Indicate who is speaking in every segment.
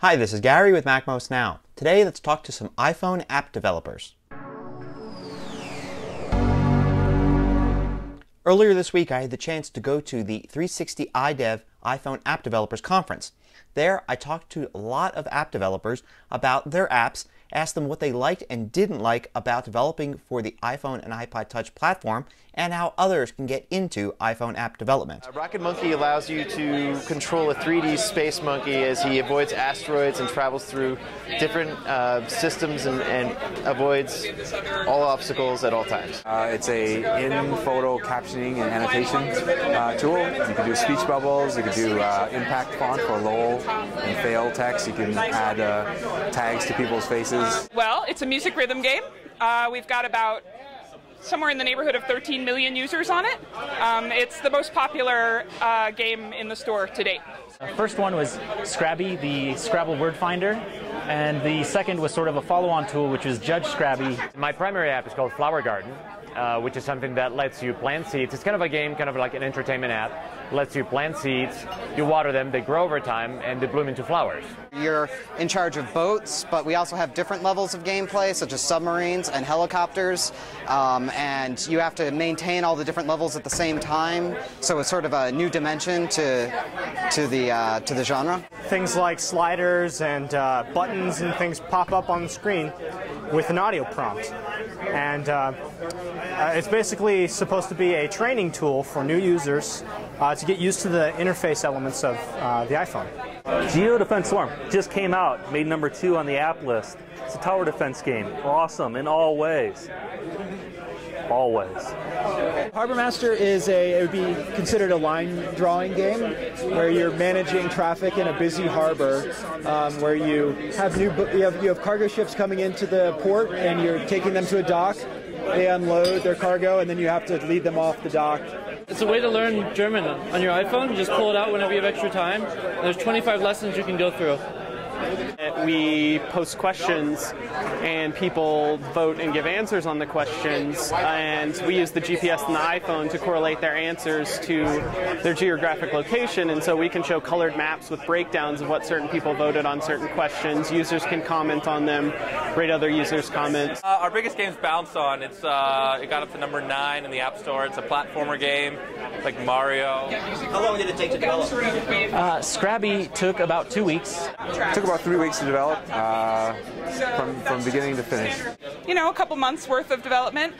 Speaker 1: Hi, this is Gary with MacMost Now. Today, let's talk to some iPhone app developers. Earlier this week, I had the chance to go to the 360 iDev iPhone App Developers Conference. There, I talked to a lot of app developers about their apps, asked them what they liked and didn't like about developing for the iPhone and iPod Touch platform, and how others can get into iPhone app development.
Speaker 2: Rocket Monkey allows you to control a 3D space monkey as he avoids asteroids and travels through different systems and avoids all obstacles at all times.
Speaker 3: It's a in-photo captioning and annotation tool. You can do speech bubbles, you can do impact font for low and fail text, you can add tags to people's faces.
Speaker 4: Well, it's a music rhythm game. We've got about somewhere in the neighborhood of 13 million users on it. It's the most popular game in the store to date.
Speaker 5: The first one was Scrabby, the Scrabble word finder, and the second was sort of a follow-on tool, which was Judge Scrabby.
Speaker 6: My primary app is called Flower Garden, which is something that lets you plant seeds. It's kind of a game, kind of like an entertainment app. Lets you plant seeds, you water them, they grow over time, and they bloom into flowers.
Speaker 7: You're in charge of boats, but we also have different levels of gameplay, such as submarines and helicopters, and you have to maintain all the different levels at the same time, so it's sort of a new dimension to the genre.
Speaker 8: Things like sliders and buttons and things pop up on the screen with an audio prompt. And it's basically supposed to be a training tool for new users to get used to the interface elements of the iPhone.
Speaker 9: Geo Defense Swarm just came out, made #2 on the app list. It's a tower defense game. Awesome in all ways. Always.
Speaker 10: Harbor Master is it would be considered a line drawing game where you're managing traffic in a busy harbor, where you have cargo ships coming into the port and you're taking them to a dock. They unload their cargo and then you have to lead them off the dock.
Speaker 11: It's a way to learn German on your iPhone. You just pull it out whenever you have extra time. There's 25 lessons you can go through.
Speaker 12: We post questions and people vote and give answers on the questions, and we use the GPS in the iPhone to correlate their answers to their geographic location, and so we can show colored maps with breakdowns of what certain people voted on certain questions. Users can comment on them, rate other users' comments.
Speaker 13: Our biggest game's Bounced On. It got up to #9 in the App Store. It's a platformer game like Mario.
Speaker 1: How long did it take to develop?
Speaker 5: Scrabby took about 2 weeks.
Speaker 3: It took about 3 weeks to develop, from beginning to finish.
Speaker 4: You know, a couple months worth of development.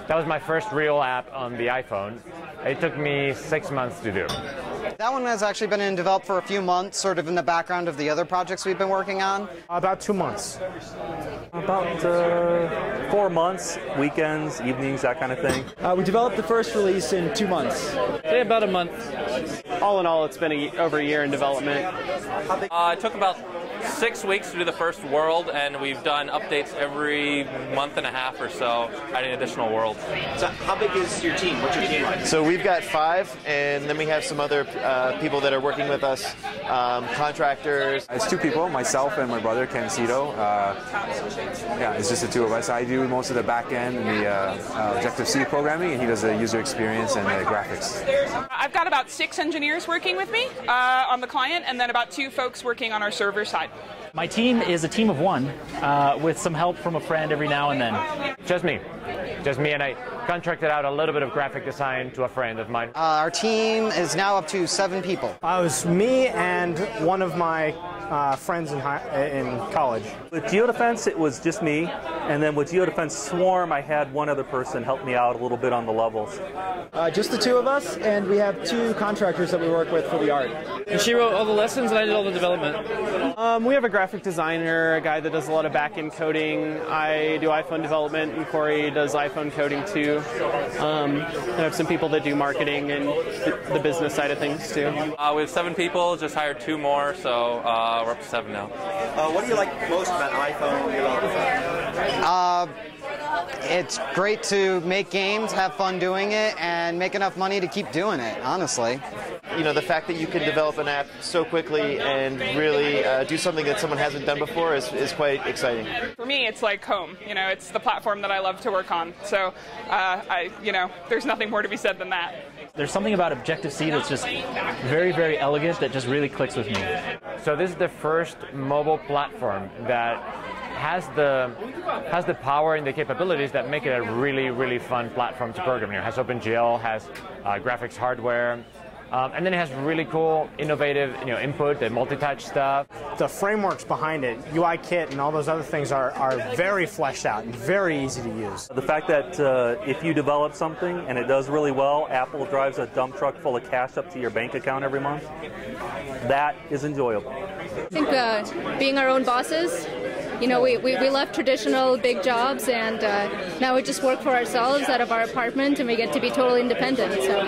Speaker 6: That was my first real app on the iPhone. It took me 6 months to do.
Speaker 7: That one has actually been in develop for a few months, sort of in the background of the other projects we've been working on.
Speaker 8: About 2 months.
Speaker 9: About 4 months, weekends, evenings, that kind of thing.
Speaker 10: We developed the first release in 2 months.
Speaker 11: Say about a month.
Speaker 12: All in all, it's been over a year in development.
Speaker 13: It took about 6 weeks to do the first world, and we've done updates every month and a half or so, adding additional worlds.
Speaker 1: So how big is your team? What's your team like?
Speaker 2: So we've got 5, and then we have some other people that are working with us, contractors.
Speaker 3: It's 2 people, myself and my brother, Ken Cito. Yeah, it's just the 2 of us. I do most of the back end and the Objective-C programming, and he does the user experience and the graphics.
Speaker 4: I've got about 6 engineers working with me on the client, and then about 2 folks working on our server side.
Speaker 5: My team is a team of 1, with some help from a friend every now and then.
Speaker 6: Just me, and I contracted out a little bit of graphic design to a friend of mine.
Speaker 7: Our team is now up to 7 people.
Speaker 8: It was me and one of my friends in college.
Speaker 9: With GeoDefense, it was just me, and then with GeoDefense Swarm, I had one other person help me out a little bit on the levels.
Speaker 10: Just the 2 of us, and we have 2 contractors that we work with for the art.
Speaker 11: And she wrote all the lessons and I did all the development.
Speaker 12: We have a graphic designer, a guy that does a lot of back-end coding. I do iPhone development, and Corey does iPhone coding too. I have some people that do marketing and the business side of things too.
Speaker 13: We have 7 people, just hired 2 more, so we're up to 7 now.
Speaker 1: What do you like most about iPhone development?
Speaker 7: It's great to make games, have fun doing it, and make enough money to keep doing it, honestly.
Speaker 2: You know, the fact that you can develop an app so quickly and really do something that someone hasn't done before is quite exciting.
Speaker 4: For me, it's like home. You know, it's the platform that I love to work on. So, there's nothing more to be said than that.
Speaker 5: There's something about Objective-C that's just very, very elegant that just really clicks with me.
Speaker 6: So this is the first mobile platform that has the power and the capabilities that make it a really, really fun platform to program. It has OpenGL, has graphics hardware, and then it has really cool, innovative, input and multi-touch stuff.
Speaker 8: The frameworks behind it, UIKit and all those other things are very fleshed out and very easy to use.
Speaker 9: The fact that if you develop something and it does really well, Apple drives a dump truck full of cash up to your bank account every month, that is enjoyable.
Speaker 14: I think being our own bosses, we left traditional big jobs, and now we just work for ourselves out of our apartment, and we get to be totally independent. So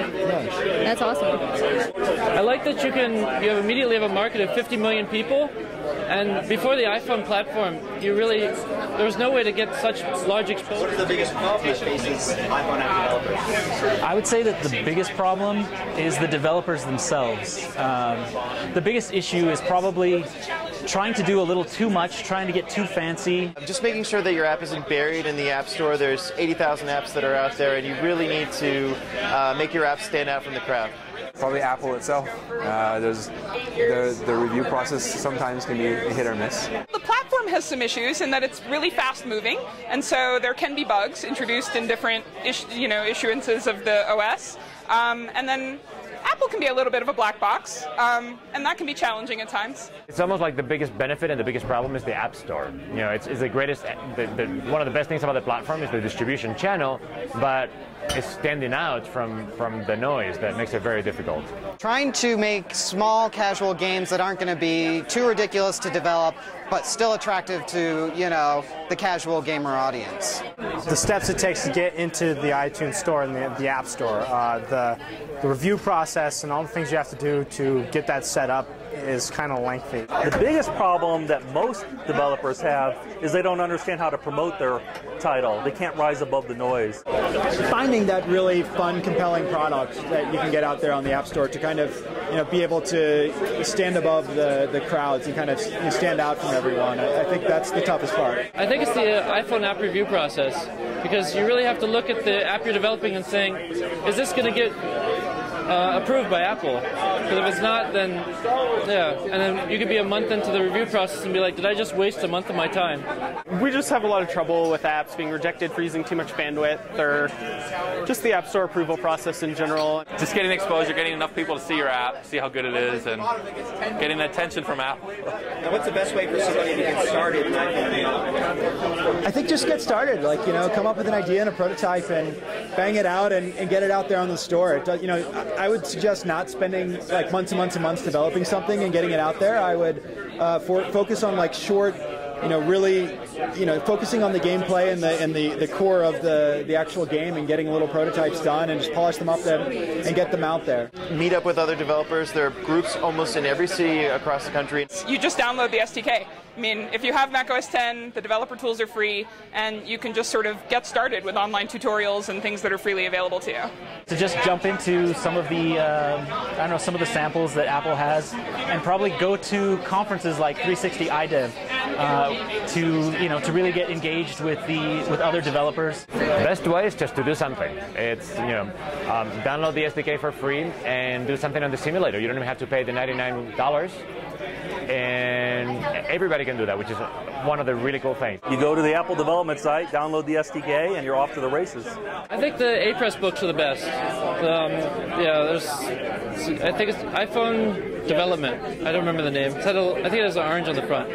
Speaker 14: that's awesome.
Speaker 11: I like that you immediately have a market of 50 million people, and before the iPhone platform, there was no way to get such large exposure.
Speaker 1: What are the biggest problems that faces iPhone app developers?
Speaker 5: I would say that the biggest problem is the developers themselves. The biggest issue is probably trying to do a little too much, trying to get too fancy.
Speaker 2: Just making sure that your app isn't buried in the App Store. There's 80,000 apps that are out there, and you really need to make your app stand out from the crowd.
Speaker 3: Probably Apple itself. The review process sometimes can be hit or miss.
Speaker 4: The platform has some issues in that it's really fast moving, and so there can be bugs introduced in different issuances of the OS. And then Apple can be a little bit of a black box, and that can be challenging at times.
Speaker 6: It's almost like the biggest benefit and the biggest problem is the App Store. It's the greatest, one of the best things about the platform is the distribution channel, but it's standing out from the noise that makes it very difficult.
Speaker 7: Trying to make small casual games that aren't going to be too ridiculous to develop, but still attractive to, the casual gamer audience.
Speaker 8: The steps it takes to get into the iTunes Store and the App Store, the review process and all the things you have to do to get that set up is kind of lengthy.
Speaker 9: The biggest problem that most developers have is they don't understand how to promote their title. They can't rise above the noise.
Speaker 10: Finding that really fun, compelling product that you can get out there on the App Store to kind of be able to stand above the crowds and kind of stand out from everyone. I think that's the toughest part.
Speaker 11: I think it's the iPhone app review process, because you really have to look at the app you're developing and saying, is this going to get approved by Apple? Because if it's not, then yeah. And then you could be a month into the review process and be like, did I just waste a month of my time?
Speaker 12: We just have a lot of trouble with apps being rejected for using too much bandwidth, or just the App Store approval process in general.
Speaker 13: Just getting exposure, getting enough people to see your app, see how good it is, and getting attention from Apple.
Speaker 1: Now, what's the best way for somebody to get started in iPhone development?
Speaker 10: I think just get started. Come up with an idea and a prototype and bang it out and get it out there on the store. I would suggest not spending months and months and months developing something and getting it out there. I would focus on short, really, focusing on the gameplay and the core of the actual game and getting little prototypes done and just polish them up and get them out there.
Speaker 2: Meet up with other developers. There are groups almost in every city across the country.
Speaker 4: You just download the SDK. I mean, if you have macOS 10, the developer tools are free, and you can just sort of get started with online tutorials and things that are freely available to you.
Speaker 5: To just jump into some of the, some of the samples that Apple has, and probably go to conferences like 360 iDev to really get engaged with other developers.
Speaker 6: The best way is just to do something. It's download the SDK for free and do something on the simulator. You don't even have to pay the $99. And everybody can do that, which is one of the really cool things.
Speaker 9: You go to the Apple development site, download the SDK, and you're off to the races.
Speaker 11: I think the A-Press books are the best. I think it's iPhone Development. I don't remember the name. I think it has an orange on the front.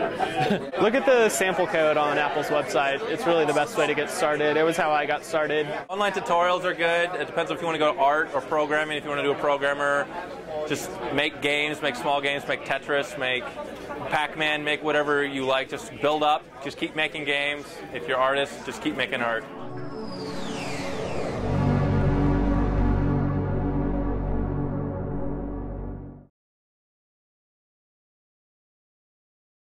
Speaker 12: Look at the sample code on Apple's website. It's really the best way to get started. It was how I got started.
Speaker 13: Online tutorials are good. It depends if you want to go art or programming. If you want to do a programmer, just make games, make small games, make Tetris, make Pac-Man, make whatever you like. Just build up. Just keep making games. If you're artists, just keep making art.